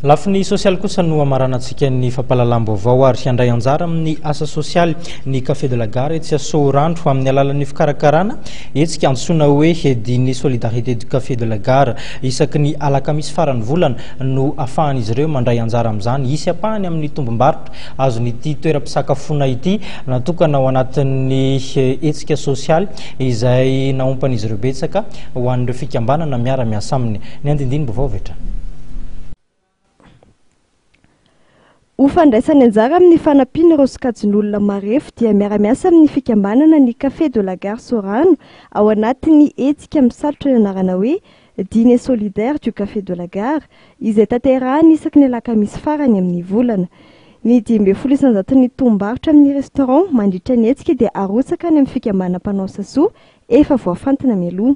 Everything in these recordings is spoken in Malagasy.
Lafiny sosialy kosa no amaranantsika ny fampalalam-baovao ary handray anjara amin'ny asa sosialy ny Café de la Gare etsy Soarandro amin'ny alalan'ny fikarakarana etsika antsoina hoe hediny solidarité du Café de la Gare isaky ny alakamisy farany volana no afahan'izy ireo mandray anjara amin'izany isy apahany amin'ny tombom-barotra azon'ity toeram-pisakafoana ity natokana ao anatin'ny etsika sosialy izay naompan'izy ireo betsaka ho an'ireo fikambanana miara-miasa aminy ny andindiny vaovao vetra. Ufandraisany anjara amin'ny fanampiana ireo sokajin'olona marefo dia miara-miasa amin'ny fikambanana ny Café de la Gare Sorano ao anatin'ny etsika misalotra ny anarana hoe dîner solidaire du Café de la Gare izay tanterahany isaky ny alakamisy farany amin'ny volana. Ny 12 isanjaton'ny tombom-barotra amin'ny restaurant mandritra ny etsika dia arotsaka any amin'ny fikambanam-panao Sasoa efa voafantina mialoha.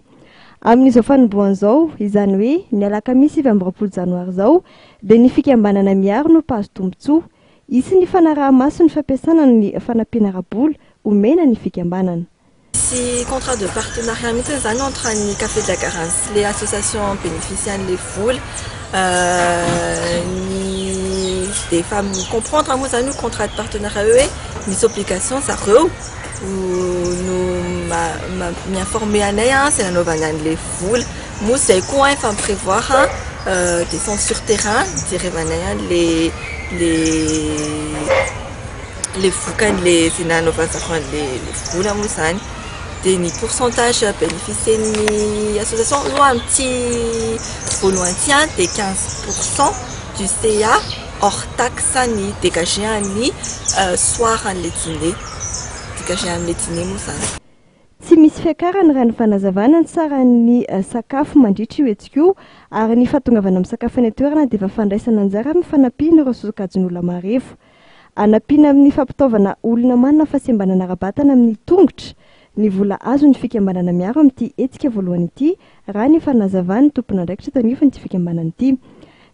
Amin'izao fanombohan'izao izany hoe ny alakamisy 20 janoary izao dia ny fikambanana miaro no mpahazo tombotsoa. Isy ny fanaraha-maso ny fampiasana ny fanampiana ara-bola omena ny fikambanana. Si contrat de partenariat mihitsy zany entre ny Café de la Gare les associations bénéficiant les vols des femmes comprendre moa zany contrat de partenariat hoe misy obligation zareo m'informer anay c'est nanaovany an'le vola moa zay koa efa prévoir descendre sur terrain direvanay les vokany le zay nanaovany zareo an'le vola moa zany dia ny pourcentage bénéficien'ny association loha un petit voalohany ty de 15% du CA hors taxe ny dégagé amin'ny soir an'le dîner dégagé amin'le dîner moa zany. Tsy misy fiakarany raha ny fanazavana ny tsara ny sakafo mandritra io etsika io ary ny fahatongavana amin'ny sakafo any toerana dia efa fandraisana anjara amin'ny fanampiana ireo sokajin'olona marefo. Anampiana amin'ny fampitaovana olona manana fahasembanana ara-batana amin'ny tongotra ny vola azo ny fikambanana miaro amin'ity etsika voalohany ity raha ny fanazavana tompona andraikitra tao anivony ity fikambanana ity.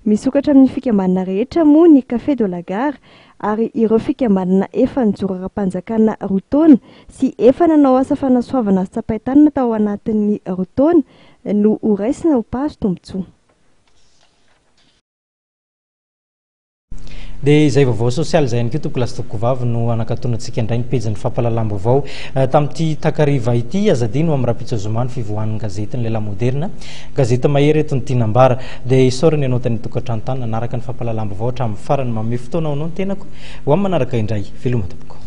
Misokatra amin'ny fikambanana rehetra moa ny Café de la Gare ary ireo fikambanana efa nijoro ara-panjakana roa taona sy efa nanao asa fanasoavana sy tsapain-tanana tao anatin'ny roa taona no ho raisina ho mpahazo tombotsoa. Dia izay vaovao sosialy izay ihany koa toko lasa toko vavy no anakatonantsika indray ny pejin'ny fampalalam-baovao tamin'ity takariva ity azadino amin'ny rapitsa zomany fivoahan'ny gazety ny lehilahy moderna gazety mahery eto ny tinambara dia isorany ianao tany tokantrano tany nanaraka ny fampalalam-baovao hatramin'ny farany manome fotoana ao no ny tenako ho amin'ny manaraka indray veloma tompoko.